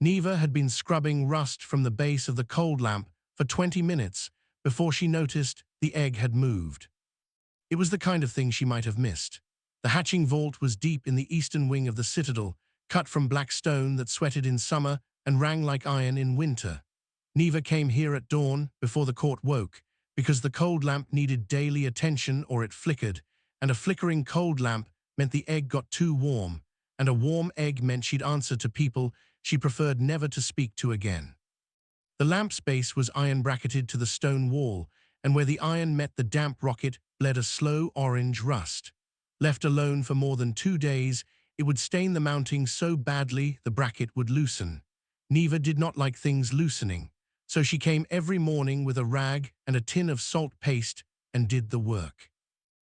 Neva had been scrubbing rust from the base of the cold lamp for 20 minutes before she noticed the egg had moved. It was the kind of thing she might have missed. The hatching vault was deep in the eastern wing of the citadel, cut from black stone that sweated in summer and rang like iron in winter. Neva came here at dawn, before the court woke, because the cold lamp needed daily attention or it flickered, and a flickering cold lamp meant the egg got too warm, and a warm egg meant she'd answer to people she preferred never to speak to again. The lamp's base was iron-bracketed to the stone wall, and where the iron met the damp rocket bled a slow orange rust. Left alone for more than 2 days, it would stain the mounting so badly the bracket would loosen. Neva did not like things loosening, so she came every morning with a rag and a tin of salt paste and did the work.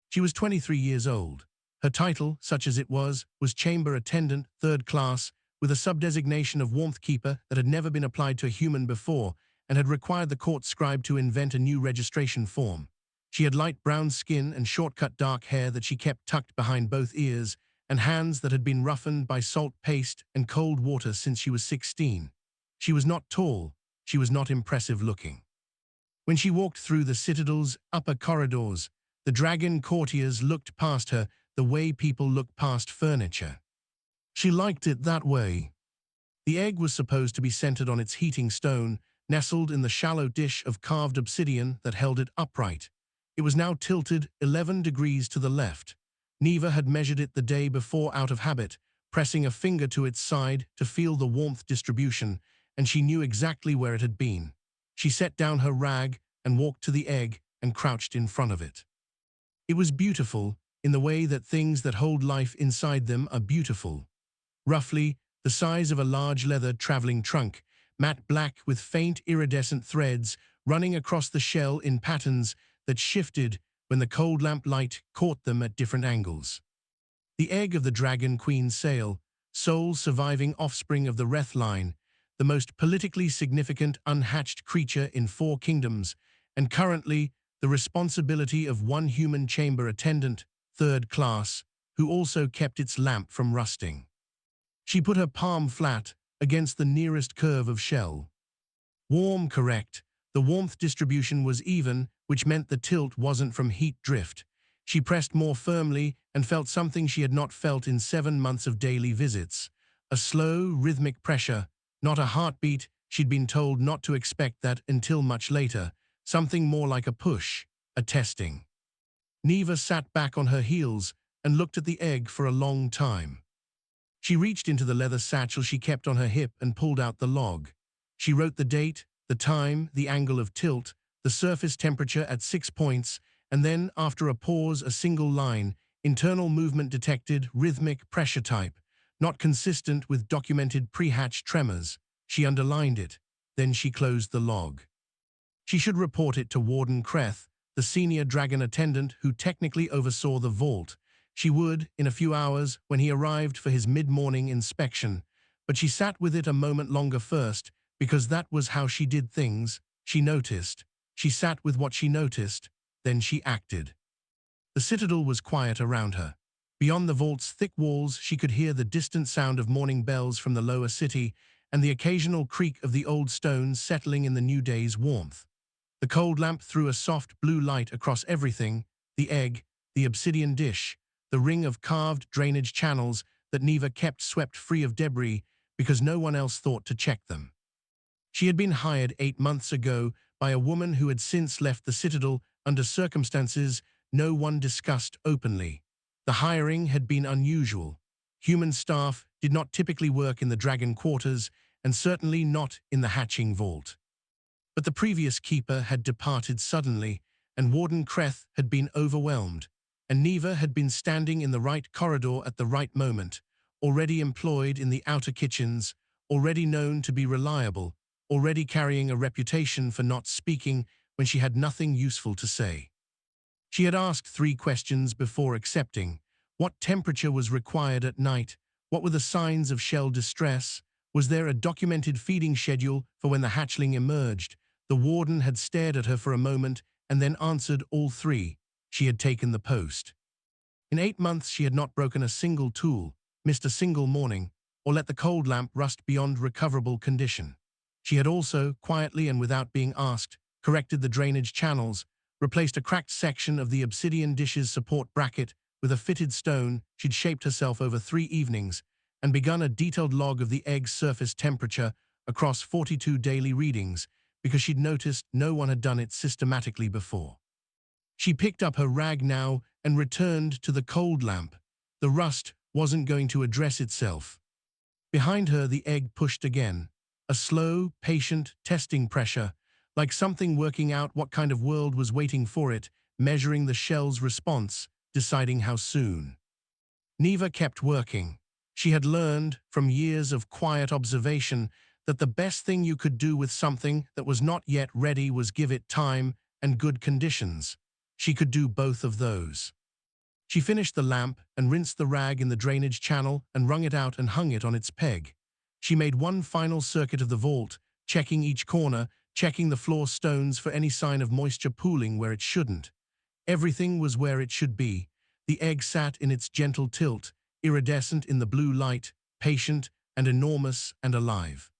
She was 23 years old. Her title, such as it was chamber attendant, 3rd class, with a sub-designation of warmth keeper that had never been applied to a human before and had required the court scribe to invent a new registration form. She had light brown skin and short-cut dark hair that she kept tucked behind both ears, and hands that had been roughened by salt paste and cold water since she was 16. She was not tall. She was not impressive looking. When she walked through the citadel's upper corridors, the dragon courtiers looked past her the way people look past furniture. She liked it that way. The egg was supposed to be centered on its heating stone, nestled in the shallow dish of carved obsidian that held it upright. It was now tilted 11 degrees to the left. Neva had measured it the day before out of habit, pressing a finger to its side to feel the warmth distribution, and she knew exactly where it had been. She set down her rag and walked to the egg and crouched in front of it. It was beautiful in the way that things that hold life inside them are beautiful. Roughly the size of a large leather traveling trunk, matte black with faint iridescent threads running across the shell in patterns that shifted when the cold lamp light caught them at different angles. The egg of the dragon queen sail, sole surviving offspring of the Wreath line, the most politically significant unhatched creature in 4 kingdoms, and currently the responsibility of one human chamber attendant, 3rd class, who also kept its lamp from rusting. She put her palm flat against the nearest curve of shell. Warm, correct. The warmth distribution was even, which meant the tilt wasn't from heat drift. She pressed more firmly and felt something she had not felt in 7 months of daily visits. A slow, rhythmic pressure, not a heartbeat. She'd been told not to expect that until much later. Something more like a push, a testing. Neva sat back on her heels and looked at the egg for a long time. She reached into the leather satchel she kept on her hip and pulled out the log. She wrote the date, the time, the angle of tilt, the surface temperature at 6 points, and then, after a pause, a single line, internal movement detected, rhythmic, pressure type, not consistent with documented pre-hatch tremors. She underlined it. Then she closed the log. She should report it to Warden Kreth, the senior dragon attendant who technically oversaw the vault. She would, in a few hours, when he arrived for his mid-morning inspection, but she sat with it a moment longer first, because that was how she did things. She noticed. She sat with what she noticed, then she acted. The citadel was quiet around her. Beyond the vault's thick walls, she could hear the distant sound of morning bells from the lower city and the occasional creak of the old stones settling in the new day's warmth. The cold lamp threw a soft blue light across everything, the egg, the obsidian dish, the ring of carved drainage channels that Neva kept swept free of debris because no one else thought to check them. She had been hired 8 months ago by a woman who had since left the citadel under circumstances no one discussed openly. The hiring had been unusual. Human staff did not typically work in the dragon quarters and certainly not in the hatching vault. But the previous keeper had departed suddenly, and Warden Kreth had been overwhelmed, and Neva had been standing in the right corridor at the right moment, already employed in the outer kitchens, already known to be reliable, already carrying a reputation for not speaking when she had nothing useful to say. She had asked 3 questions before accepting. What temperature was required at night? What were the signs of shell distress? Was there a documented feeding schedule for when the hatchling emerged? The warden had stared at her for a moment and then answered all 3. She had taken the post. In 8 months she had not broken a single tool, missed a single morning, or let the cold lamp rust beyond recoverable condition. She had also, quietly and without being asked, corrected the drainage channels, replaced a cracked section of the obsidian dish's support bracket with a fitted stone she'd shaped herself over 3 evenings, and begun a detailed log of the egg's surface temperature across 42 daily readings because she'd noticed no one had done it systematically before. She picked up her rag now and returned to the cold lamp. The rust wasn't going to address itself. Behind her, the egg pushed again, a slow, patient, testing pressure, like something working out what kind of world was waiting for it, measuring the shell's response, deciding how soon. Neva kept working. She had learned, from years of quiet observation, that the best thing you could do with something that was not yet ready was give it time and good conditions. She could do both of those. She finished the lamp and rinsed the rag in the drainage channel and wrung it out and hung it on its peg. She made one final circuit of the vault, checking each corner, checking the floor stones for any sign of moisture pooling where it shouldn't. Everything was where it should be. The egg sat in its gentle tilt, iridescent in the blue light, patient and enormous and alive.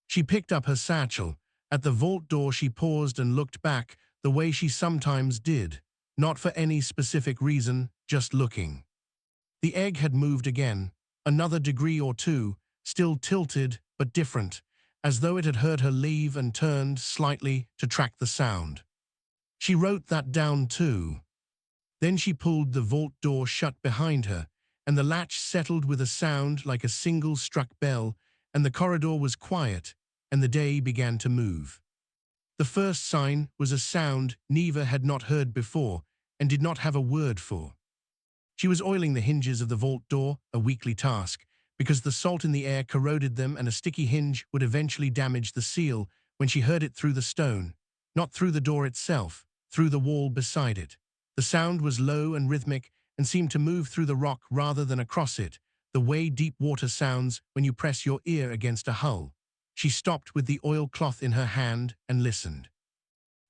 She picked up her satchel. At the vault door she paused and looked back, the way she sometimes did, not for any specific reason, just looking. The egg had moved again, another degree or two, still tilted but different, as though it had heard her leave and turned slightly to track the sound. She wrote that down too. Then she pulled the vault door shut behind her, and the latch settled with a sound like a single struck bell, and the corridor was quiet, and the day began to move. The first sign was a sound Neva had not heard before and did not have a word for. She was oiling the hinges of the vault door, a weekly task, because the salt in the air corroded them and a sticky hinge would eventually damage the seal, when she heard it through the stone, not through the door itself, through the wall beside it. The sound was low and rhythmic and seemed to move through the rock rather than across it, the way deep water sounds when you press your ear against a hull. She stopped with the oilcloth in her hand and listened.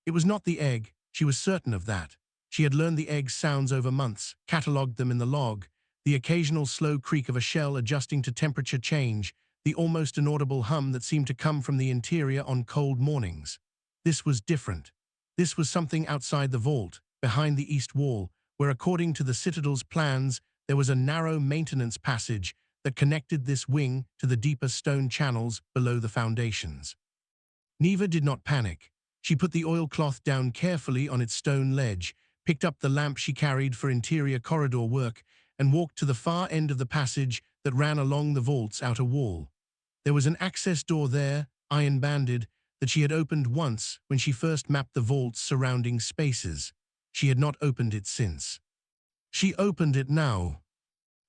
It was not the egg, she was certain of that. She had learned the egg's sounds over months, catalogued them in the log, the occasional slow creak of a shell adjusting to temperature change, the almost inaudible hum that seemed to come from the interior on cold mornings. This was different. This was something outside the vault, behind the east wall, where according to the Citadel's plans, there was a narrow maintenance passage that connected this wing to the deeper stone channels below the foundations. Neva did not panic. She put the oilcloth down carefully on its stone ledge, picked up the lamp she carried for interior corridor work, and walked to the far end of the passage that ran along the vault's outer wall. There was an access door there, iron-banded, that she had opened once when she first mapped the vault's surrounding spaces. She had not opened it since. She opened it now.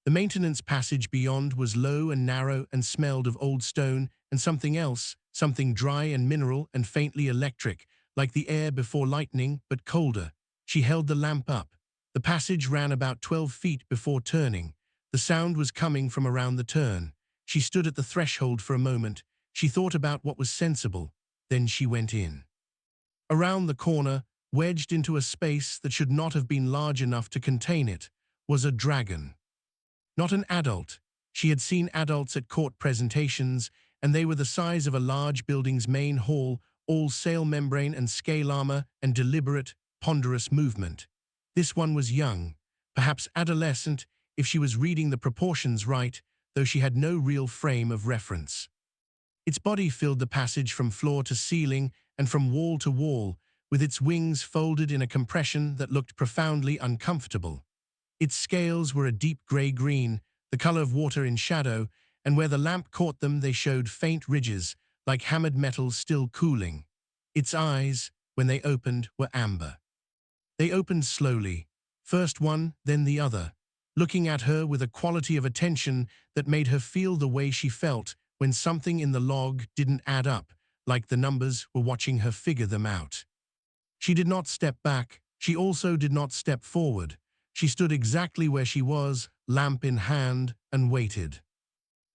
The maintenance passage beyond was low and narrow and smelled of old stone and something else, something dry and mineral and faintly electric, like the air before lightning, but colder. She held the lamp up. The passage ran about 12 feet before turning. The sound was coming from around the turn. She stood at the threshold for a moment. She thought about what was sensible. Then she went in. Around the corner, wedged into a space that should not have been large enough to contain it, was a dragon. Not an adult. She had seen adults at court presentations, and they were the size of a large building's main hall, all sail membrane and scale armor and deliberate, ponderous movement. This one was young, perhaps adolescent if she was reading the proportions right, though she had no real frame of reference. Its body filled the passage from floor to ceiling and from wall to wall, with its wings folded in a compression that looked profoundly uncomfortable. Its scales were a deep gray-green, the color of water in shadow, and where the lamp caught them they showed faint ridges, like hammered metal still cooling. Its eyes, when they opened, were amber. They opened slowly, first one, then the other, looking at her with a quality of attention that made her feel the way she felt when something in the log didn't add up, like the numbers were watching her figure them out. She did not step back. She also did not step forward. She stood exactly where she was, lamp in hand, and waited.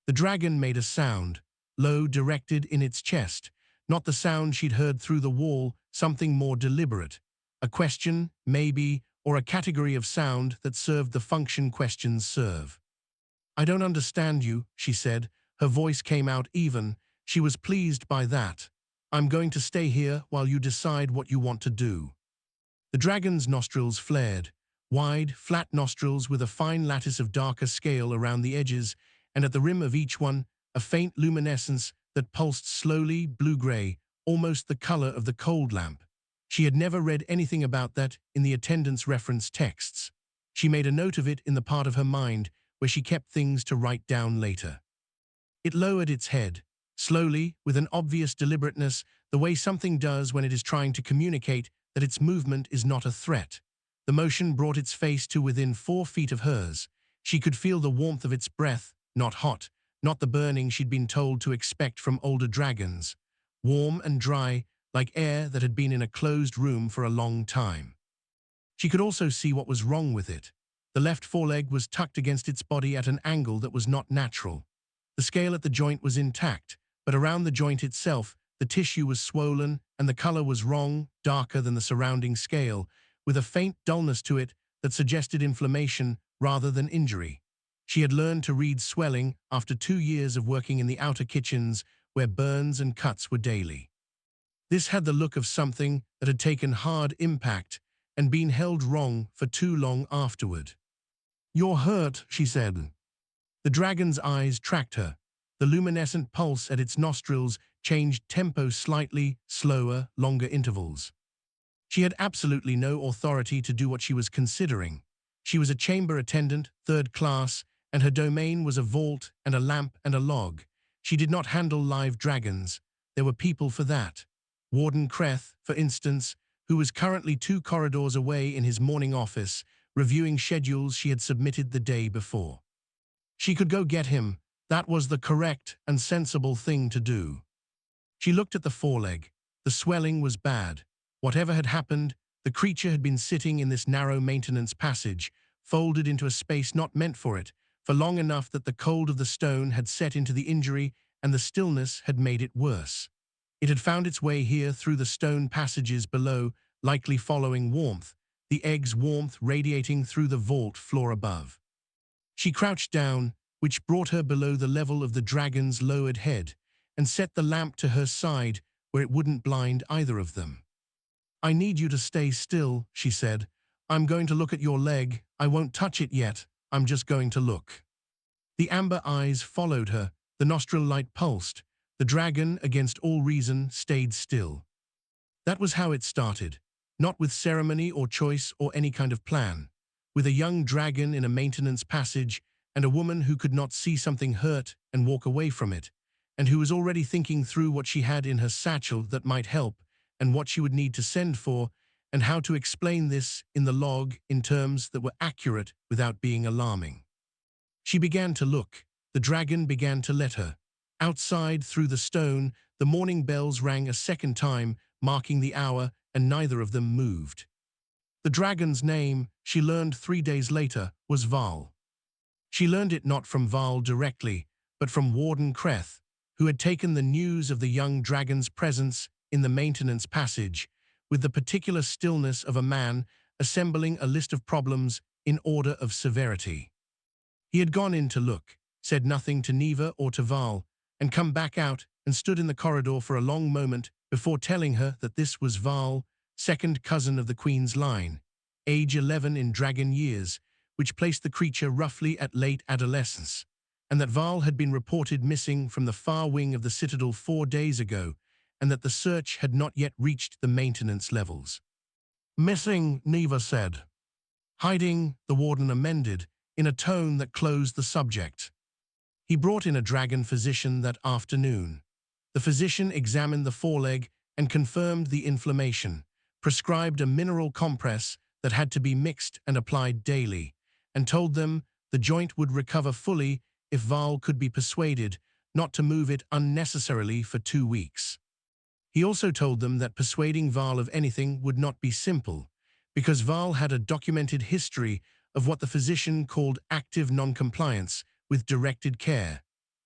The dragon made a sound, low, directed in its chest, not the sound she'd heard through the wall, something more deliberate. A question, maybe, or a category of sound that served the function questions serve. "I don't understand you," she said, Her voice came out even. She was pleased by that. I'm going to stay here while you decide what you want to do. The dragon's nostrils flared, wide, flat nostrils with a fine lattice of darker scale around the edges, and at the rim of each one, a faint luminescence that pulsed slowly, blue-gray, almost the color of the cold lamp. She had never read anything about that in the attendance reference texts. She made a note of it in the part of her mind where she kept things to write down later. It lowered its head, slowly, with an obvious deliberateness, the way something does when it is trying to communicate that its movement is not a threat. The motion brought its face to within 4 feet of hers. She could feel the warmth of its breath, not hot, not the burning she'd been told to expect from older dragons. Warm and dry, like air that had been in a closed room for a long time. She could also see what was wrong with it. The left foreleg was tucked against its body at an angle that was not natural. The scale at the joint was intact, but around the joint itself, the tissue was swollen and the color was wrong, darker than the surrounding scale, with a faint dullness to it that suggested inflammation rather than injury. She had learned to read swelling after 2 years of working in the outer kitchens where burns and cuts were daily. This had the look of something that had taken hard impact and been held wrong for too long afterward. "You're hurt," she said. The dragon's eyes tracked her. The luminescent pulse at its nostrils changed tempo slightly, slower, longer intervals. She had absolutely no authority to do what she was considering. She was a chamber attendant, 3rd class, and her domain was a vault and a lamp and a log. She did not handle live dragons. There were people for that. Warden Kreth, for instance, who was currently 2 corridors away in his morning office, reviewing schedules she had submitted the day before. She could go get him. That was the correct and sensible thing to do. She looked at the foreleg. The swelling was bad. Whatever had happened, the creature had been sitting in this narrow maintenance passage, folded into a space not meant for it, for long enough that the cold of the stone had set into the injury and the stillness had made it worse. It had found its way here through the stone passages below, likely following warmth, the egg's warmth radiating through the vault floor above. She crouched down, which brought her below the level of the dragon's lowered head, and set the lamp to her side where it wouldn't blind either of them. "I need you to stay still," she said. "I'm going to look at your leg. I won't touch it yet. I'm just going to look." The amber eyes followed her. The nostril light pulsed. The dragon, against all reason, stayed still. That was how it started, not with ceremony or choice or any kind of plan. With a young dragon in a maintenance passage and a woman who could not see something hurt and walk away from it, and who was already thinking through what she had in her satchel that might help and what she would need to send for, and how to explain this in the log in terms that were accurate without being alarming. She began to look. The dragon began to let her. Outside, through the stone, the morning bells rang a second time, marking the hour, and neither of them moved. The dragon's name, she learned 3 days later, was Val. She learned it not from Val directly, but from Warden Kreth, who had taken the news of the young dragon's presence in the maintenance passage with the particular stillness of a man assembling a list of problems in order of severity. He had gone in to look, said nothing to Neva or to Val, and come back out and stood in the corridor for a long moment before telling her that this was Val, second cousin of the Queen's line, age 11 in dragon years, which placed the creature roughly at late adolescence, and that Val had been reported missing from the far wing of the Citadel 4 days ago, and that the search had not yet reached the maintenance levels. "Missing," Neva said. "Hiding," the warden amended, in a tone that closed the subject. He brought in a dragon physician that afternoon. The physician examined the foreleg and confirmed the inflammation, prescribed a mineral compress that had to be mixed and applied daily, and told them the joint would recover fully if Val could be persuaded not to move it unnecessarily for 2 weeks. He also told them that persuading Val of anything would not be simple, because Val had a documented history of what the physician called active noncompliance with directed care,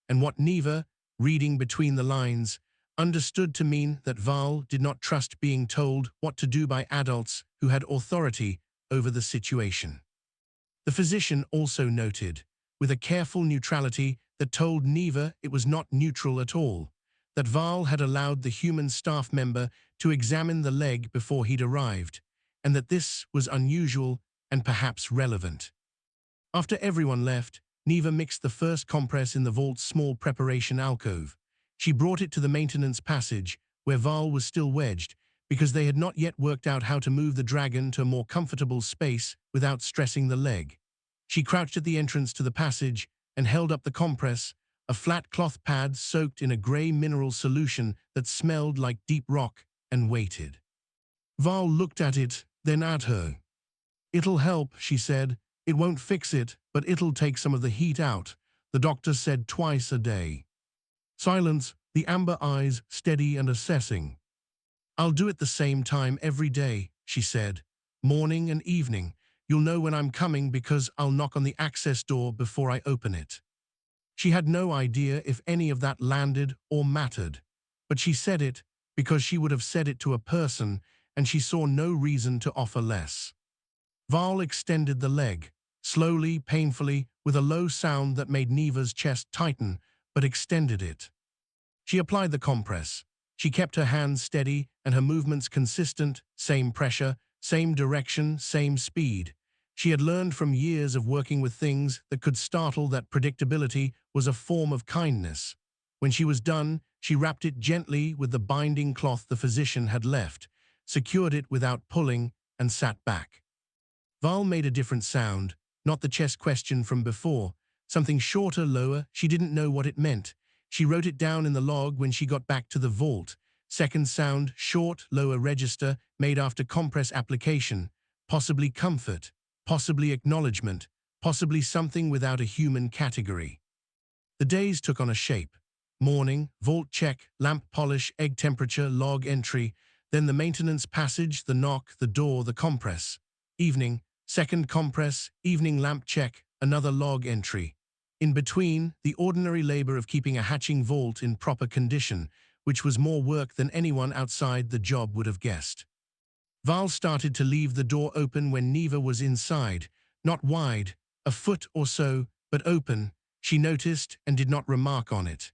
and what Neva, reading between the lines, understood to mean that Val did not trust being told what to do by adults who had authority over the situation. The physician also noted with a careful neutrality that told Neva it was not neutral at all, that Val had allowed the human staff member to examine the leg before he'd arrived, and that this was unusual and perhaps relevant. After everyone left, Neva mixed the first compress in the vault's small preparation alcove. She brought it to the maintenance passage, where Val was still wedged, because they had not yet worked out how to move the dragon to a more comfortable space without stressing the leg. She crouched at the entrance to the passage and held up the compress, a flat cloth pad soaked in a grey mineral solution that smelled like deep rock, and waited. Val looked at it, then at her. "It'll help," she said. "It won't fix it, but it'll take some of the heat out. The doctor said twice a day." Silence, the amber eyes steady and assessing. "I'll do it the same time every day," she said. "Morning and evening. You'll know when I'm coming because I'll knock on the access door before I open it." She had no idea if any of that landed or mattered, but she said it because she would have said it to a person, and she saw no reason to offer less. Val extended the leg, slowly, painfully, with a low sound that made Neva's chest tighten, but extended it. She applied the compress. She kept her hands steady and her movements consistent, same pressure, same direction, same speed. She had learned from years of working with things that could startle that predictability was a form of kindness. When she was done, she wrapped it gently with the binding cloth the physician had left, secured it without pulling, and sat back. Val made a different sound, not the chess question from before, something shorter, lower. She didn't know what it meant. She wrote it down in the log when she got back to the vault. Second sound, short, lower register, made after compress application. Possibly comfort, possibly acknowledgement, possibly something without a human category. The days took on a shape. Morning, vault check, lamp polish, egg temperature, log entry, then the maintenance passage, the knock, the door, the compress. Evening, second compress, evening lamp check, another log entry. In between, the ordinary labor of keeping a hatching vault in proper condition, which was more work than anyone outside the job would have guessed. Val started to leave the door open when Neva was inside, not wide, a foot or so, but open. She noticed and did not remark on it.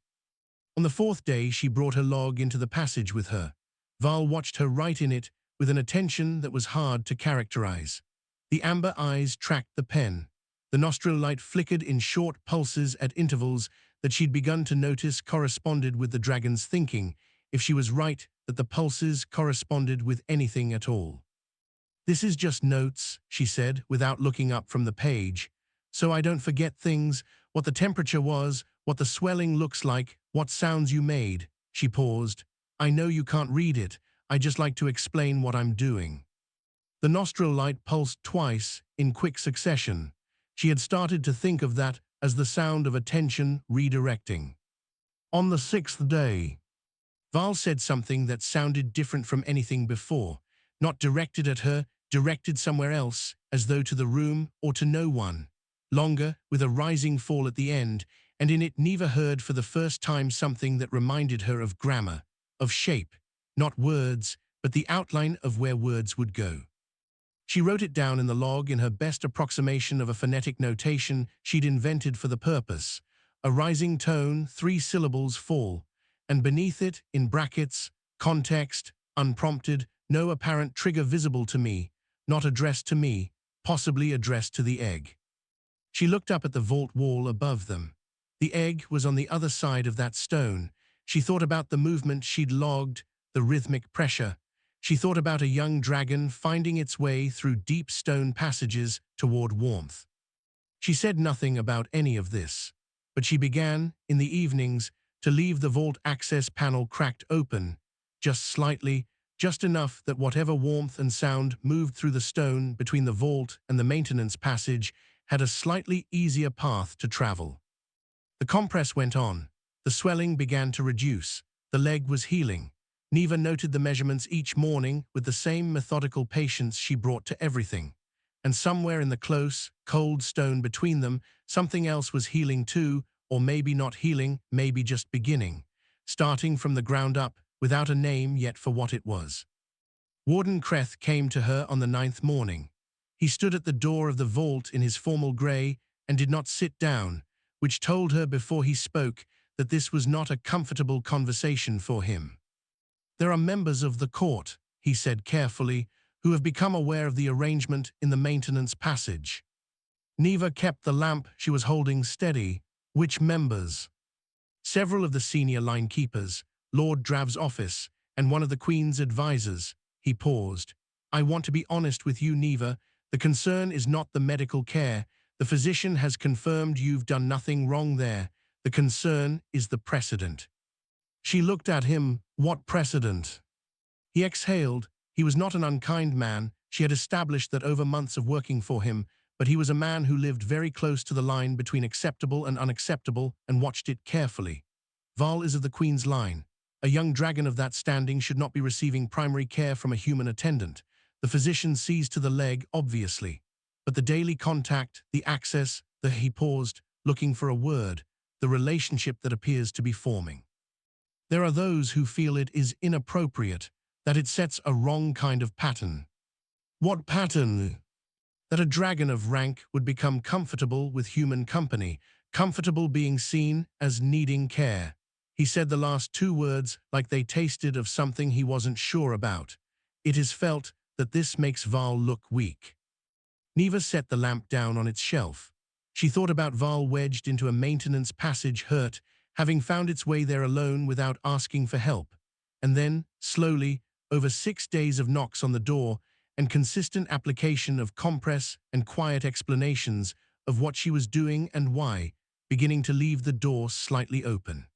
On the fourth day, she brought her log into the passage with her. Val watched her write in it with an attention that was hard to characterize. The amber eyes tracked the pen. The nostril light flickered in short pulses at intervals that she'd begun to notice corresponded with the dragon's thinking, if she was right that the pulses corresponded with anything at all. "This is just notes," she said, without looking up from the page. "So I don't forget things, what the temperature was, what the swelling looks like, what sounds you made." She paused. "I know you can't read it. I just like to explain what I'm doing." The nostril light pulsed twice, in quick succession. She had started to think of that as the sound of attention redirecting. On the sixth day, Val said something that sounded different from anything before, not directed at her, directed somewhere else, as though to the room or to no one. Longer, with a rising fall at the end, and in it Neva heard for the first time something that reminded her of grammar, of shape, not words, but the outline of where words would go. She wrote it down in the log in her best approximation of a phonetic notation she'd invented for the purpose. A rising tone, 3 syllables fall, and beneath it, in brackets, context, unprompted, no apparent trigger visible to me, not addressed to me, possibly addressed to the egg. She looked up at the vault wall above them. The egg was on the other side of that stone. She thought about the movement she'd logged, the rhythmic pressure. She thought about a young dragon finding its way through deep stone passages toward warmth. She said nothing about any of this, but she began, in the evenings, to leave the vault access panel cracked open, just slightly, just enough that whatever warmth and sound moved through the stone between the vault and the maintenance passage had a slightly easier path to travel. The compress went on. The swelling began to reduce. The leg was healing. Neva noted the measurements each morning with the same methodical patience she brought to everything. And somewhere in the close, cold stone between them, something else was healing too, or maybe not healing, maybe just beginning, starting from the ground up, without a name yet for what it was. Warden Kreth came to her on the 9th morning. He stood at the door of the vault in his formal grey, and did not sit down, which told her before he spoke that this was not a comfortable conversation for him. "There are members of the court," he said carefully, "who have become aware of the arrangement in the maintenance passage." Neva kept the lamp she was holding steady. "Which members?" "Several of the senior line keepers, Lord Drav's office, and one of the Queen's advisors." He paused. "I want to be honest with you, Neva. The concern is not the medical care. The physician has confirmed you've done nothing wrong there. The concern is the precedent." She looked at him. "What precedent?" He exhaled. He was not an unkind man. She had established that over months of working for him, but he was a man who lived very close to the line between acceptable and unacceptable and watched it carefully. "Val is of the Queen's line. A young dragon of that standing should not be receiving primary care from a human attendant. The physician sees to the leg, obviously. But the daily contact, the access, he paused, looking for a word, the relationship that appears to be forming. There are those who feel it is inappropriate, that it sets a wrong kind of pattern." "What pattern?" "That a dragon of rank would become comfortable with human company, comfortable being seen as needing care." He said the last two words like they tasted of something he wasn't sure about. "It is felt that this makes Val look weak." Neva set the lamp down on its shelf. She thought about Val wedged into a maintenance passage, hurt, having found its way there alone without asking for help. And then, slowly, over 6 days of knocks on the door and consistent application of compress and quiet explanations of what she was doing and why, beginning to leave the door slightly open.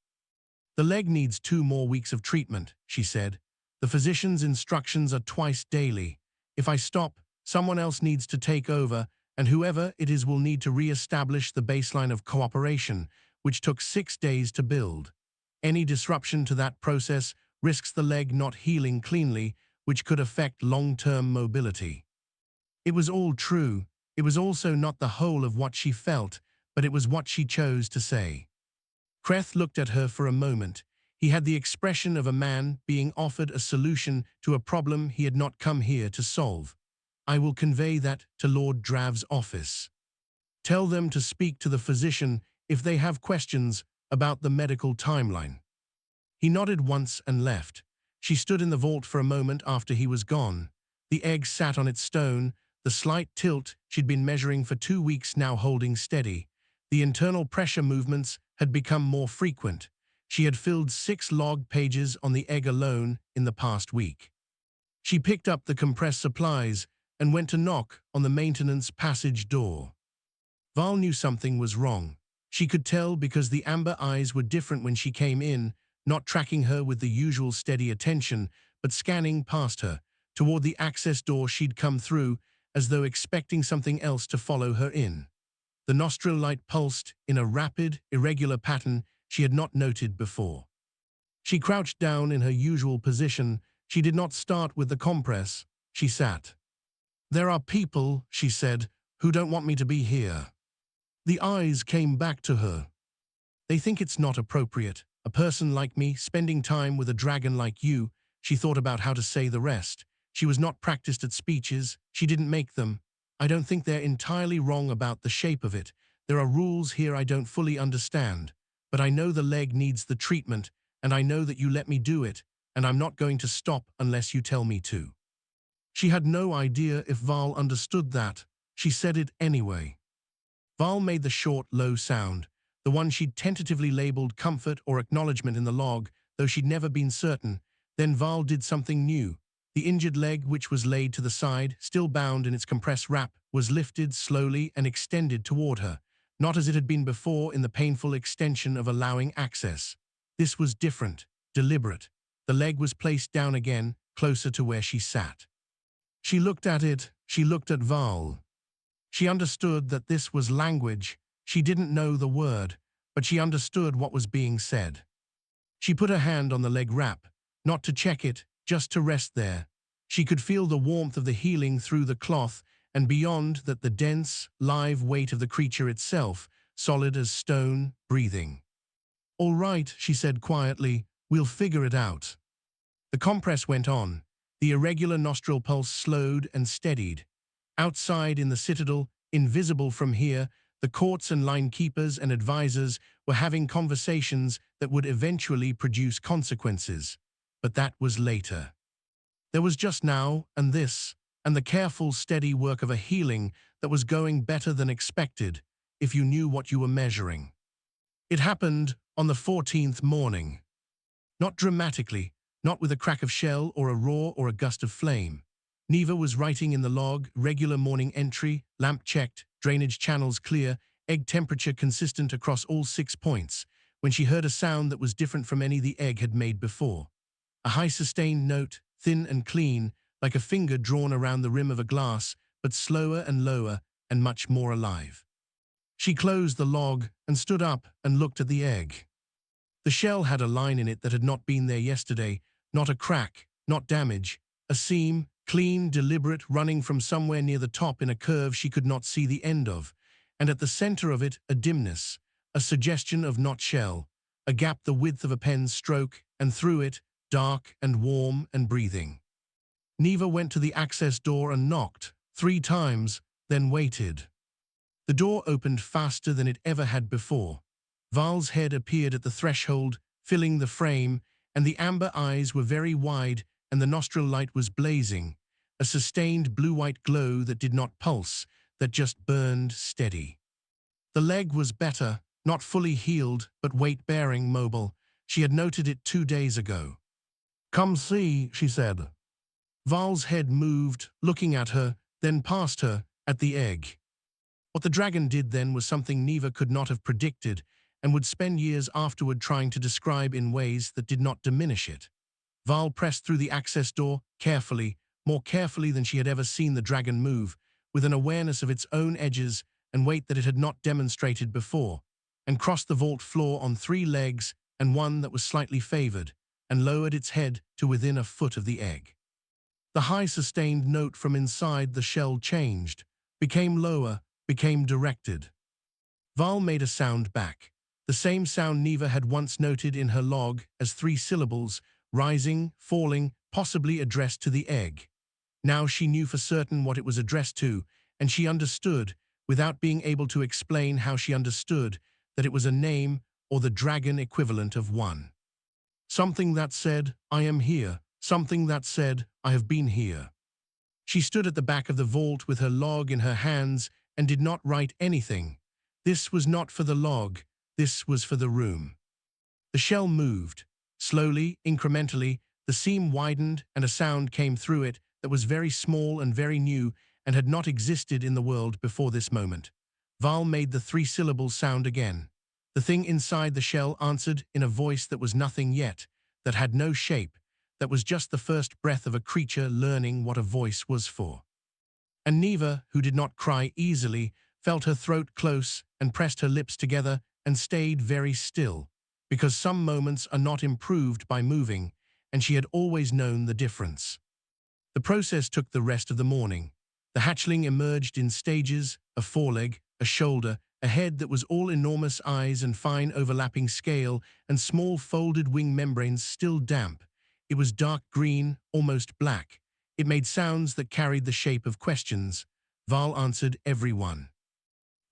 "The leg needs 2 more weeks of treatment," she said. "The physician's instructions are twice daily. If I stop, someone else needs to take over, and whoever it is will need to re-establish the baseline of cooperation, which took 6 days to build. Any disruption to that process risks the leg not healing cleanly, which could affect long-term mobility." It was all true. It was also not the whole of what she felt, but it was what she chose to say. Kreth looked at her for a moment. He had the expression of a man being offered a solution to a problem he had not come here to solve. "I will convey that to Lord Drav's office. Tell them to speak to the physician if they have questions about the medical timeline." He nodded once and left. She stood in the vault for a moment after he was gone. The egg sat on its stone, the slight tilt she'd been measuring for 2 weeks now holding steady. The internal pressure movements had become more frequent. She had filled 6 log pages on the egg alone in the past week. She picked up the compressed supplies and went to knock on the maintenance passage door. Val knew something was wrong. She could tell because the amber eyes were different when she came in, not tracking her with the usual steady attention, but scanning past her, toward the access door she'd come through, as though expecting something else to follow her in. The nostril light pulsed in a rapid, irregular pattern she had not noted before. She crouched down in her usual position. She did not start with the compress. She sat. "There are people," she said, "who don't want me to be here." The eyes came back to her. "They think it's not appropriate. A person like me spending time with a dragon like you." She thought about how to say the rest. She was not practiced at speeches. She didn't make them. "I don't think they're entirely wrong about the shape of it. There are rules here I don't fully understand. But I know the leg needs the treatment, and I know that you let me do it, and I'm not going to stop unless you tell me to." She had no idea if Val understood that. She said it anyway. Val made the short, low sound, the one she'd tentatively labeled comfort or acknowledgement in the log, though she'd never been certain. Then Val did something new. The injured leg, which was laid to the side, still bound in its compressed wrap, was lifted slowly and extended toward her, not as it had been before in the painful extension of allowing access. This was different, deliberate. The leg was placed down again, closer to where she sat. She looked at it. She looked at Val. She understood that this was language. She didn't know the word, but she understood what was being said. She put her hand on the leg wrap, not to check it, just to rest there. She could feel the warmth of the healing through the cloth, and beyond that the dense, live weight of the creature itself, solid as stone, breathing. "All right," she said quietly, "we'll figure it out." The compress went on. The irregular nostril pulse slowed and steadied. Outside in the citadel, invisible from here, The courts and line keepers and advisors were having conversations that would eventually produce consequences. But that was later. There was just now and this, and the careful, steady work of a healing that was going better than expected, if you knew what you were measuring. It happened on the 14th morning. Not dramatically, not with a crack of shell or a roar or a gust of flame. Neva was writing in the log, regular morning entry, lamp checked, drainage channels clear, egg temperature consistent across all 6 points, when she heard a sound that was different from any the egg had made before. A high sustained note, thin and clean, like a finger drawn around the rim of a glass, but slower and lower and much more alive. She closed the log and stood up and looked at the egg. The shell had a line in it that had not been there yesterday, not a crack, not damage, a seam, clean, deliberate, running from somewhere near the top in a curve she could not see the end of, and at the center of it a dimness, a suggestion of not shell, a gap the width of a pen's stroke, and through it, dark and warm and breathing. Neva went to the access door and knocked 3 times, then waited. The door opened faster than it ever had before. Val's head appeared at the threshold, filling the frame, and the amber eyes were very wide and the nostril light was blazing, a sustained blue-white glow that did not pulse, that just burned steady. The leg was better, not fully healed, but weight-bearing, mobile. She had noted it 2 days ago. "Come see," she said. Val's head moved, looking at her, then past her, at the egg. What the dragon did then was something Neva could not have predicted, and would spend years afterward trying to describe in ways that did not diminish it. Val pressed through the access door, carefully, more carefully than she had ever seen the dragon move, with an awareness of its own edges and weight that it had not demonstrated before, and crossed the vault floor on 3 legs and one that was slightly favored, and lowered its head to within a foot of the egg. The high sustained note from inside the shell changed, became lower, became directed. Val made a sound back, the same sound Neva had once noted in her log as 3 syllables, rising, falling, possibly addressed to the egg. Now she knew for certain what it was addressed to, and she understood, without being able to explain how she understood, that it was a name or the dragon equivalent of one. Something that said, "I am here," something that said, "I have been here." She stood at the back of the vault with her log in her hands and did not write anything. This was not for the log, this was for the room. The shell moved. Slowly, incrementally, the seam widened and a sound came through it that was very small and very new and had not existed in the world before this moment. Val made the 3-syllable sound again. The thing inside the shell answered in a voice that was nothing yet, that had no shape, that was just the first breath of a creature learning what a voice was for. And Neva, who did not cry easily, felt her throat close and pressed her lips together and stayed very still, because some moments are not improved by moving, and she had always known the difference. The process took the rest of the morning. The hatchling emerged in stages, a foreleg, a shoulder, a head that was all enormous eyes and fine overlapping scale and small folded wing membranes still damp. It was dark green, almost black. It made sounds that carried the shape of questions. Val answered every one.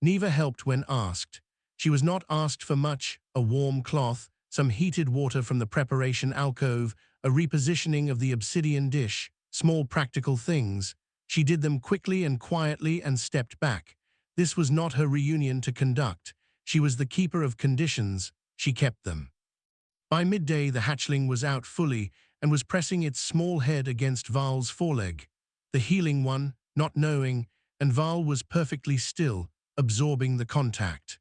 Neva helped when asked. She was not asked for much: a warm cloth, some heated water from the preparation alcove, a repositioning of the obsidian dish, small practical things. She did them quickly and quietly and stepped back. This was not her reunion to conduct. She was the keeper of conditions. She kept them. By midday the hatchling was out fully and was pressing its small head against Val's foreleg, the healing one, not knowing, and Val was perfectly still, absorbing the contact.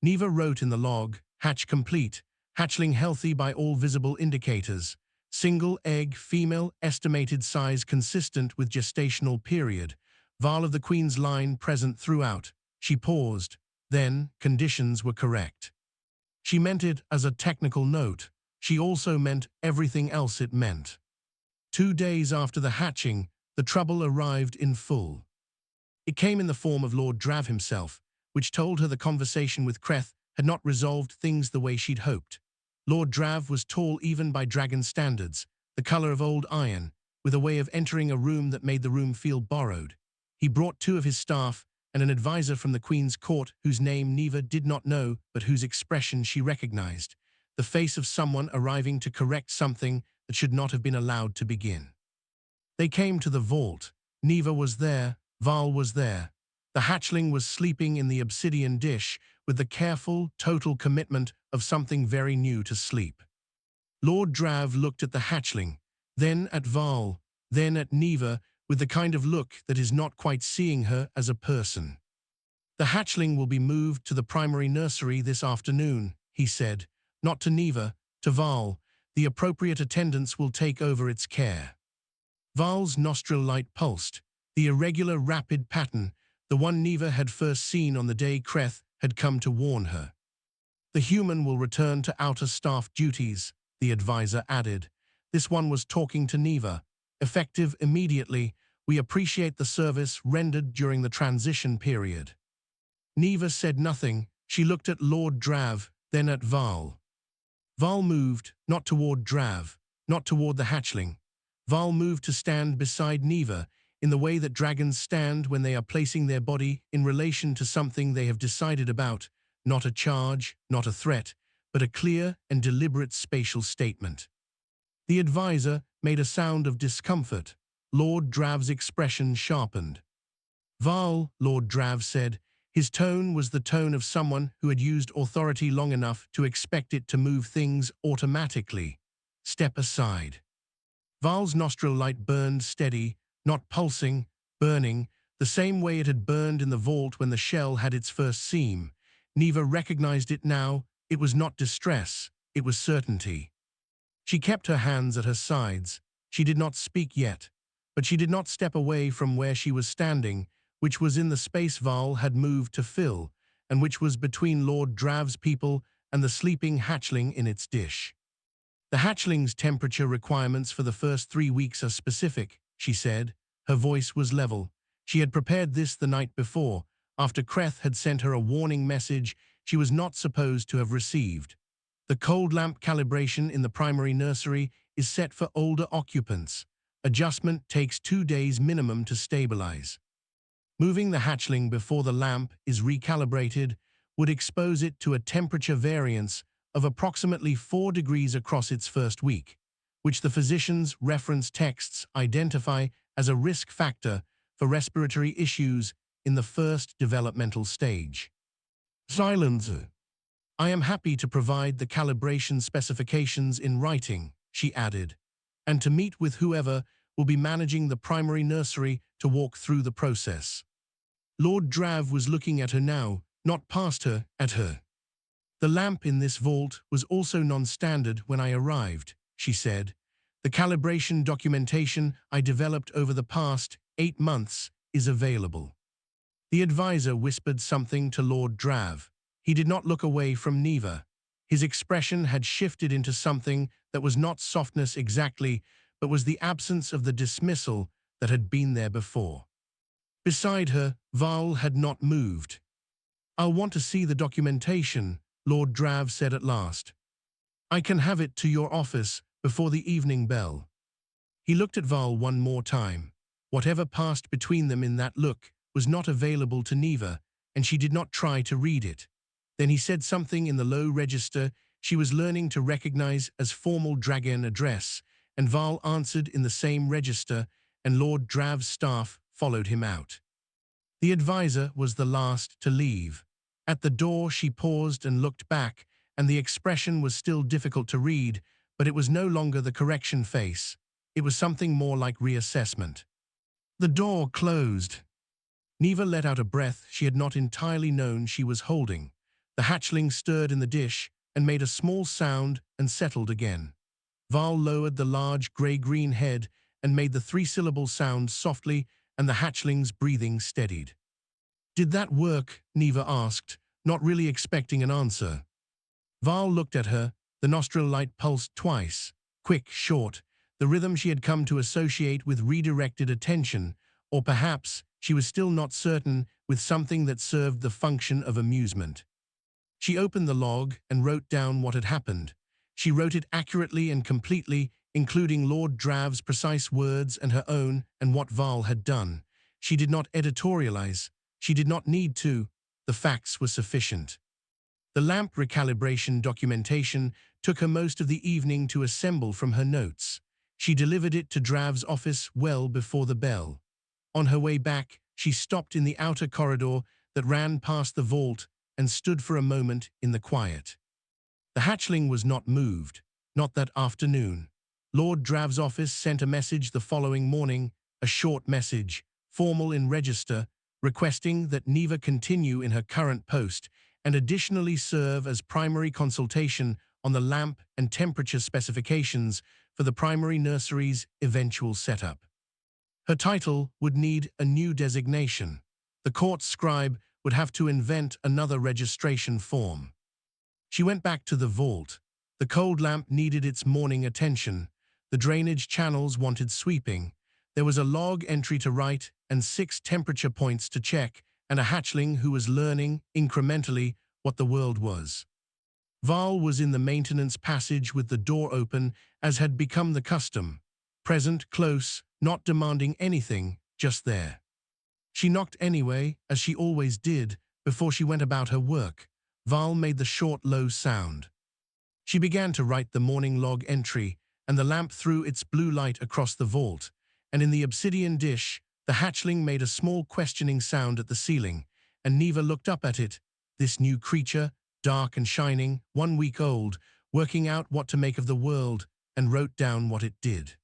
Neva wrote in the log, "Hatch complete, hatchling healthy by all visible indicators. Single egg, female, estimated size consistent with gestational period. Val of the Queen's line present throughout." She paused. Then, conditions were correct. She meant it as a technical note. She also meant everything else it meant. 2 days after the hatching, the trouble arrived in full. It came in the form of Lord Drav himself, which told her the conversation with Kreth had not resolved things the way she'd hoped. Lord Drav was tall even by dragon standards, the color of old iron, with a way of entering a room that made the room feel borrowed. He brought 2 of his staff, and an advisor from the Queen's court whose name Neva did not know but whose expression she recognized, the face of someone arriving to correct something that should not have been allowed to begin. They came to the vault. Neva was there, Val was there. The hatchling was sleeping in the obsidian dish with the careful, total commitment of something very new to sleep. Lord Drav looked at the hatchling, then at Val, then at Neva, with the kind of look that is not quite seeing her as a person. "The hatchling will be moved to the primary nursery this afternoon," he said, not to Neva, to Val. "The appropriate attendants will take over its care." Val's nostril light pulsed, the irregular, rapid pattern, the one Neva had first seen on the day Kreth had come to warn her. "The human will return to outer staff duties," the advisor added. This one was talking to Neva. "Effective immediately. We appreciate the service rendered during the transition period." Neva said nothing. She looked at Lord Drav, then at Val. Val moved, not toward Drav, not toward the hatchling. Val moved to stand beside Neva, in the way that dragons stand when they are placing their body in relation to something they have decided about, not a charge, not a threat, but a clear and deliberate spatial statement. The advisor made a sound of discomfort. Lord Drav's expression sharpened. "Val," Lord Drav said. His tone was the tone of someone who had used authority long enough to expect it to move things automatically. "Step aside." Val's nostril light burned steady, not pulsing, burning, the same way it had burned in the vault when the shell had its first seam. Neva recognized it now. It was not distress, it was certainty. She kept her hands at her sides. She did not speak yet, but she did not step away from where she was standing, which was in the space Val had moved to fill, and which was between Lord Drav's people and the sleeping hatchling in its dish. "The hatchling's temperature requirements for the first 3 weeks are specific," she said. Her voice was level. She had prepared this the night before, after Kreth had sent her a warning message she was not supposed to have received. "The cold lamp calibration in the primary nursery is set for older occupants. Adjustment takes 2 days minimum to stabilize. Moving the hatchling before the lamp is recalibrated would expose it to a temperature variance of approximately 4 degrees across its first week, which the physician's reference texts identify as a risk factor for respiratory issues in the first developmental stage." "Silence. I am happy to provide the calibration specifications in writing," she added, "and to meet with whoever will be managing the primary nursery to walk through the process." Lord Drav was looking at her now, not past her, at her. "The lamp in this vault was also non-standard when I arrived," she said. "The calibration documentation I developed over the past 8 months is available." The advisor whispered something to Lord Drav. He did not look away from Neva. His expression had shifted into something that was not softness exactly, but was the absence of the dismissal that had been there before. Beside her, Val had not moved. "I'll want to see the documentation," Lord Drav said at last. "I can have it to your office before the evening bell." He looked at Val one more time. Whatever passed between them in that look was not available to Neva, and she did not try to read it. Then he said something in the low register she was learning to recognize as formal dragon address, and Val answered in the same register, and Lord Drav's staff followed him out. The advisor was the last to leave. At the door she paused and looked back, and the expression was still difficult to read, but it was no longer the correction face. It was something more like reassessment. The door closed. Neva let out a breath she had not entirely known she was holding. The hatchling stirred in the dish and made a small sound and settled again. Val lowered the large gray-green head and made the 3-syllable sound softly, and the hatchling's breathing steadied. "Did that work?" Neva asked, not really expecting an answer. Val looked at her. The nostril light pulsed twice, quick, short, the rhythm she had come to associate with redirected attention, or perhaps, she was still not certain, with something that served the function of amusement. She opened the log and wrote down what had happened. She wrote it accurately and completely, including Lord Drav's precise words and her own and what Val had done. She did not editorialize. She did not need to. The facts were sufficient. The lamp recalibration documentation took her most of the evening to assemble from her notes. She delivered it to Drav's office well before the bell. On her way back, she stopped in the outer corridor that ran past the vault and stood for a moment in the quiet. The hatchling was not moved, not that afternoon. Lord Drav's office sent a message the following morning, a short message, formal in register, requesting that Neva continue in her current post and additionally serve as primary consultation on the lamp and temperature specifications for the primary nursery's eventual setup. Her title would need a new designation. The court scribe would have to invent another registration form. She went back to the vault. The cold lamp needed its morning attention. The drainage channels wanted sweeping. There was a log entry to write and 6 temperature points to check, and a hatchling who was learning, incrementally, what the world was. Val was in the maintenance passage with the door open, as had become the custom. Present, close, not demanding anything, just there. She knocked anyway, as she always did, before she went about her work. Val made the short, low sound. She began to write the morning log entry, and the lamp threw its blue light across the vault, and in the obsidian dish, the hatchling made a small questioning sound at the ceiling, and Neva looked up at it, this new creature, dark and shining, 1 week old, working out what to make of the world, and wrote down what it did.